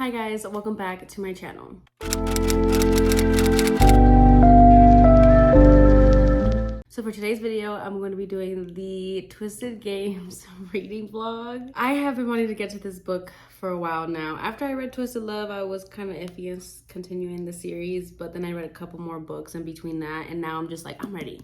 Hi guys, welcome back to my channel. So for today's video, I'm going to be doing the Twisted Games reading vlog. I have been wanting to get to this book for a while now. After I read Twisted Love, I was kind of iffy on continuing the series, but then I read a couple more books in between that, and now I'm just like, I'm ready.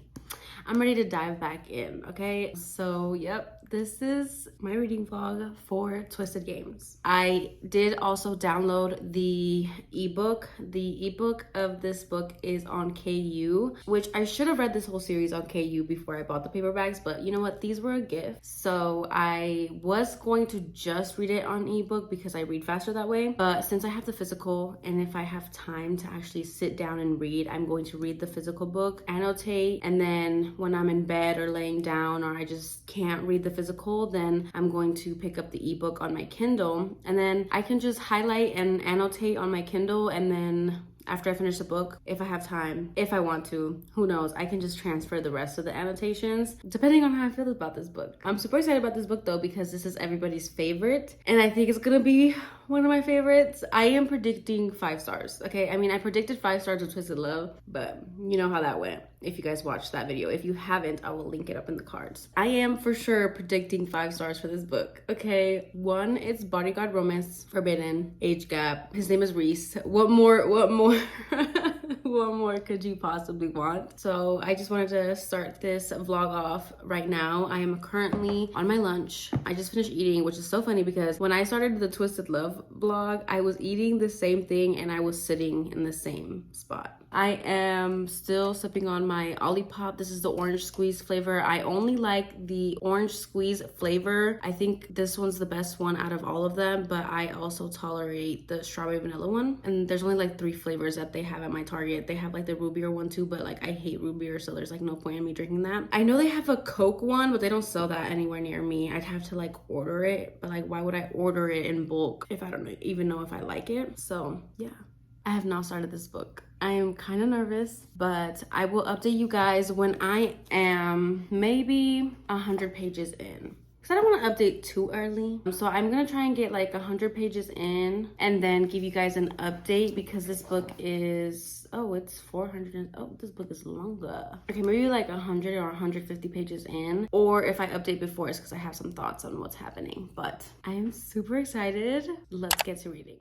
I'm ready to dive back in, okay? So, yep, this is my reading vlog for Twisted Games. I did also download the ebook. The ebook of this book is on KU, which I should have read this whole series on KU before I bought the paperbacks, but you know what? These were a gift. So I was going to just read it on ebook because I read faster that way. But since I have the physical, and if I have time to actually sit down and read, I'm going to read the physical book, annotate, and then when I'm in bed or laying down or I just can't read the physical, then I'm going to pick up the ebook on my Kindle, and then I can just highlight and annotate on my Kindle, and then after I finish the book, if I have time, if I want to, who knows, I can just transfer the rest of the annotations depending on how I feel about this book. I'm super excited about this book though because this is everybody's favorite, and I think it's gonna be one of my favorites. I am predicting 5 stars, okay? I mean, I predicted 5 stars with Twisted Love, but you know how that went if you guys watched that video. If you haven't, I will link it up in the cards. I am for sure predicting 5 stars for this book, okay? 1, it's Bodyguard Romance Forbidden, age gap. His name is Reese. What more? What more could you possibly want? So I just wanted to start this vlog off right now. I am currently on my lunch. I just finished eating, which is so funny because when I started the Twisted Love vlog, I was eating the same thing and I was sitting in the same spot. I am still sipping on my Olipop. This is the orange squeeze flavor. I only like the orange squeeze flavor. I think this one's the best one out of all of them, but I also tolerate the strawberry vanilla one. And there's only like 3 flavors that they have at my Target. They have like the root beer one too, but like I hate root beer, so there's like no point in me drinking that. I know they have a Coke one, but they don't sell that anywhere near me. I'd have to like order it, but like why would I order it in bulk if I don't even know if I like it? So yeah. I have not started this book. I am kind of nervous, but I will update you guys when I am maybe 100 pages in. Because I don't want to update too early. So I'm going to try and get like 100 pages in and then give you guys an update because this book is, oh, it's 400. Oh, this book is longer. Okay, maybe like 100 or 150 pages in. Or if I update before, it's because I have some thoughts on what's happening. But I am super excited. Let's get to reading.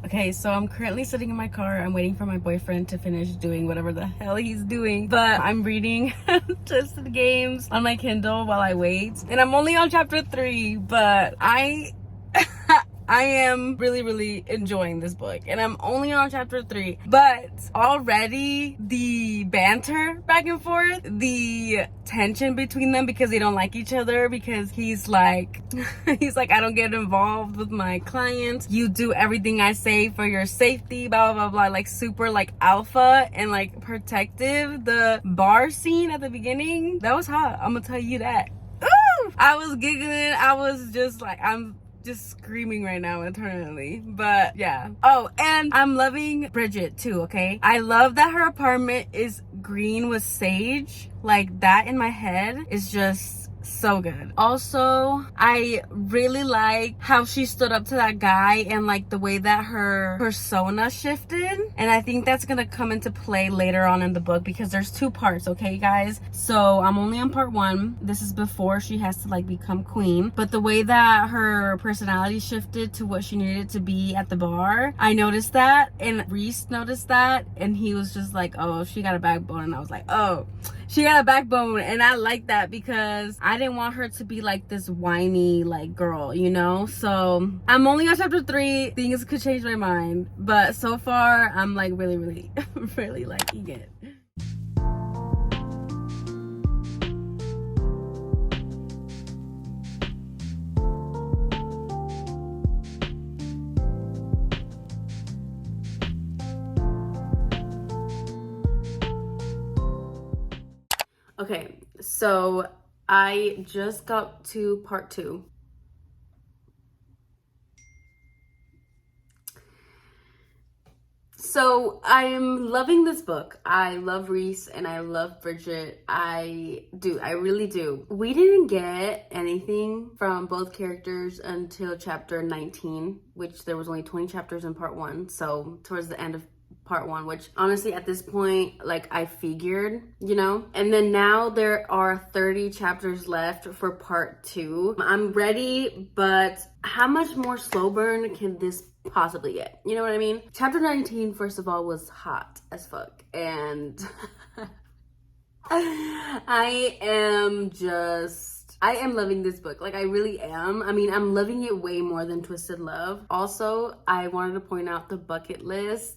Okay, so I'm currently sitting in my car. I'm waiting for my boyfriend to finish doing whatever the hell he's doing. But I'm reading Twisted Games on my Kindle while I wait. And I'm only on chapter 3, but I am really enjoying this book, and I'm only on chapter 3, but already the banter back and forth, the tension between them because they don't like each other, because he's like I don't get involved with my clients, you do everything I say for your safety, blah blah blah, like super like alpha and like protective. The bar scene at the beginning, that was hot, I'm gonna tell you that. Ooh! I was giggling, I was just like, I'm just screaming right now internally, but yeah. Oh, and I'm loving Bridget too, okay? I love that her apartment is green with sage. Like that in my head is just so good. Also, I really like how she stood up to that guy and like the way that her persona shifted, and I think that's gonna come into play later on in the book because there's 2 parts, okay guys? So I'm only on part 1. This is before she has to like become queen, but the way that her personality shifted to what she needed to be at the bar, I noticed that, and Reese noticed that, and he was just like, oh, she got a backbone, and I was like, oh, she got a backbone. And I like that because I didn't want her to be like this whiny like girl, you know? So I'm only on chapter 3. Things could change my mind, but so far I'm like really really liking it. Okay, so I just got to part 2. So I'm loving this book. I love Reese and I love Bridget. I really do. We didn't get anything from both characters until chapter 19, which there was only 20 chapters in part 1. So towards the end of part 1, which honestly at this point, like, I figured, you know. And then now there are 30 chapters left for part 2. I'm ready, but how much more slow burn can this possibly get? You know what I mean? Chapter 19, first of all, was hot as fuck, and I am loving this book. Like, I really am. I mean, I'm loving it way more than Twisted Love. Also, I wanted to point out the bucket list.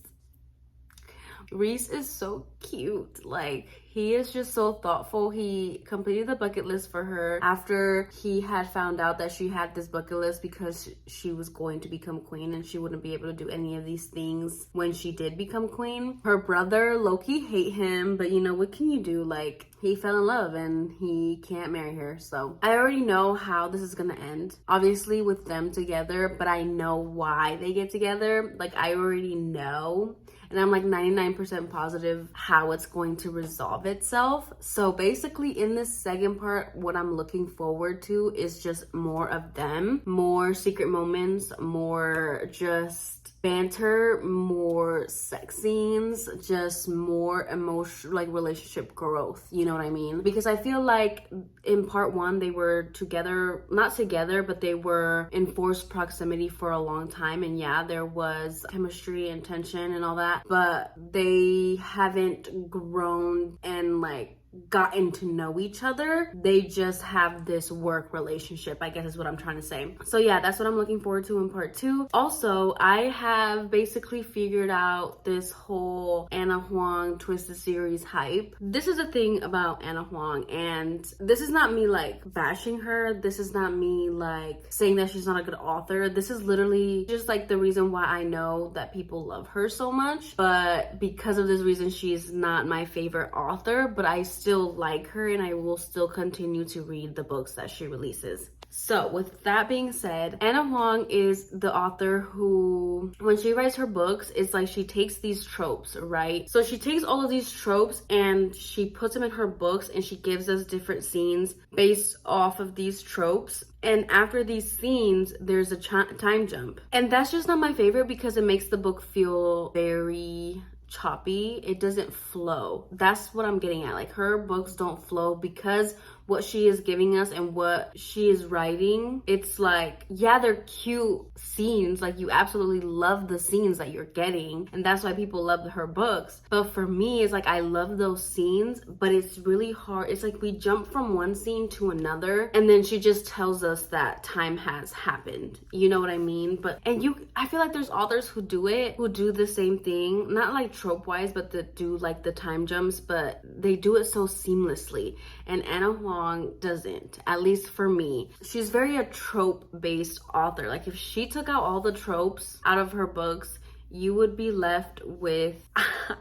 Reese is so cute. Like, he is just so thoughtful. He completed the bucket list for her after he had found out that she had this bucket list because she was going to become queen and she wouldn't be able to do any of these things when she did become queen. Her brother low-key hate him, but you know, what can you do? Like, he fell in love and he can't marry her. So I already know how this is gonna end, obviously with them together, but I know why they get together. Like, I already know, and I'm like 99% positive how it's going to resolve itself. So basically in this second part, what I'm looking forward to is just more of them, more secret moments, more just banter, more sex scenes, just more emotional, like, relationship growth, you know what I mean? Because I feel like in part 1 they were together, not together, but they were in forced proximity for a long time, and yeah, there was chemistry and tension and all that, but they haven't grown and like gotten to know each other. They just have this work relationship, I guess is what I'm trying to say. So yeah, that's what I'm looking forward to in part 2. Also, I have basically figured out this whole Anna Huang Twisted series hype. This is the thing about Anna Huang, and this is not me like bashing her. This is not me like saying that she's not a good author. This is literally just like the reason why I know that people love her so much. But because of this reason, she's not my favorite author, but I still like her and I will still continue to read the books that she releases. So with that being said, Anna Huang is the author who, when she writes her books, it's like she takes these tropes, right? So she takes all of these tropes and she puts them in her books and she gives us different scenes based off of these tropes. And after these scenes, there's a time jump. And that's just not my favorite because it makes the book feel very choppy. It doesn't flow. That's what I'm getting at. Like, her books don't flow because what she is giving us and what she is writing, it's like, yeah, they're cute scenes. Like, you absolutely love the scenes that you're getting, and that's why people love her books. But for me, it's like, I love those scenes, but it's really hard. It's like we jump from one scene to another, and then she just tells us that time has happened. You know what I mean? But, I feel like there's authors who do the same thing, not like trope-wise, but that do like the time jumps, but they do it so seamlessly. And Anna Huang doesn't, at least for me. She's very a trope-based author. Like, if she took out all the tropes out of her books, you would be left with,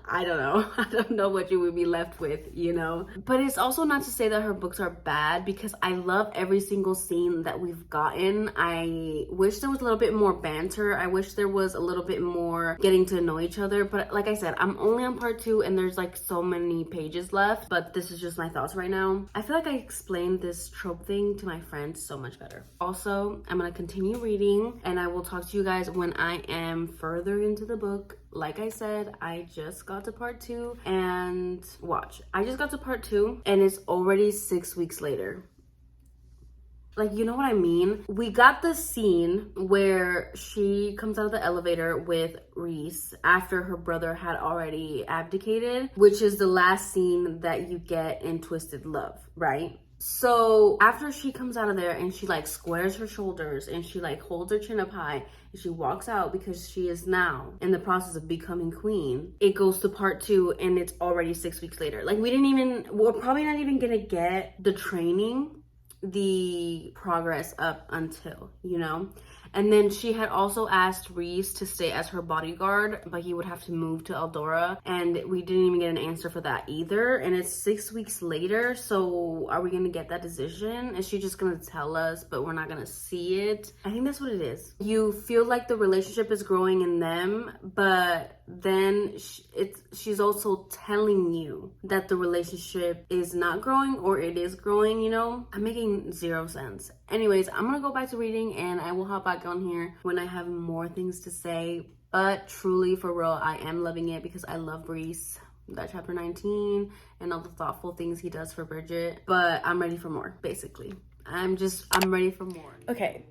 I don't know what you would be left with, you know? But it's also not to say that her books are bad, because I love every single scene that we've gotten. I wish there was a little bit more banter. I wish there was a little bit more getting to know each other. But like I said, I'm only on part 2 and there's like so many pages left, but this is just my thoughts right now. I feel like I explained this trope thing to my friends so much better. Also, I'm gonna continue reading and I will talk to you guys when I am further into the book. Like I said, I just got to part 2 and watch. I just got to part 2 and it's already 6 weeks later. Like, you know what I mean? We got the scene where she comes out of the elevator with Reese after her brother had already abdicated, which is the last scene that you get in Twisted Love, right? So after she comes out of there and she like squares her shoulders and she like holds her chin up high and she walks out because she is now in the process of becoming queen, it goes to part 2 and it's already 6 weeks later. Like, we're probably not even gonna get the training, the progress up until, you know? And then she had also asked Reese to stay as her bodyguard, but he would have to move to Eldora, and we didn't even get an answer for that either. And it's 6 weeks later, so are we gonna get that decision? Is she just gonna tell us, but we're not gonna see it? I think that's what it is. You feel like the relationship is growing in them, but then she's also telling you that the relationship is not growing or it is growing, you know? I'm making zero sense. Anyways, I'm gonna go back to reading and I will hop back on here when I have more things to say. But truly, for real, I am loving it because I love Reese, that chapter 19 and all the thoughtful things he does for Bridget. But I'm ready for more, basically. I'm ready for more. Okay,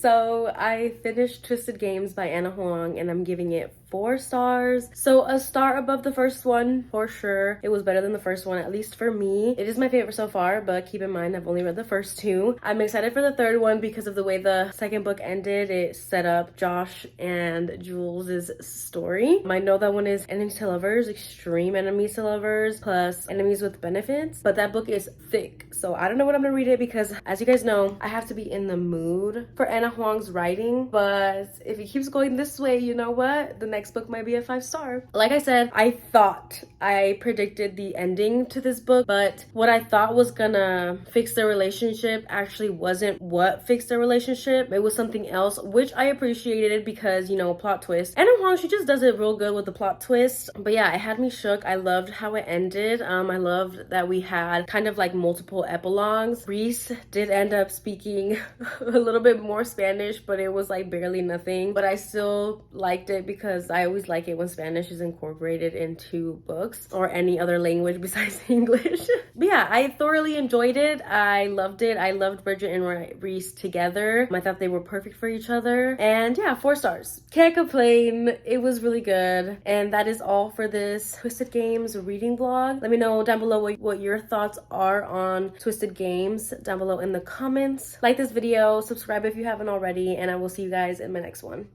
so I finished Twisted Games by Anna Huang and I'm giving it 4 stars. So a star above the first one for sure. It was better than the first one, at least for me. It is my favorite so far, but keep in mind I've only read the first 2. I'm excited for the third one because of the way the second book ended. It set up Josh and Jules' story. I know that one is enemies to lovers, extreme enemies to lovers, plus enemies with benefits, but that book is thick. So I don't know when I'm gonna read it because, as you guys know, I have to be in the mood for Anna Huang's writing. But if it keeps going this way, you know what? The next book might be a 5-star. Like I said, I predicted the ending to this book, but what I thought was gonna fix the relationship actually wasn't what fixed the relationship. It was something else, which I appreciated because, you know, plot twist. Anna Huang, she just does it real good with the plot twist. But yeah, it had me shook. I loved how it ended. I loved that we had kind of like multiple epilogues. Reese did end up speaking a little bit more Spanish, but it was like barely nothing. But I still liked it because I always like it when Spanish is incorporated into books or any other language besides English. But yeah, I thoroughly enjoyed it. I loved it. I loved Bridget and Reese together. I thought they were perfect for each other. And yeah, 4 stars. Can't complain. It was really good. And that is all for this Twisted Games reading vlog. Let me know down below what your thoughts are on Twisted Games down below in the comments. Like this video, subscribe if you haven't already, and I will see you guys in my next one.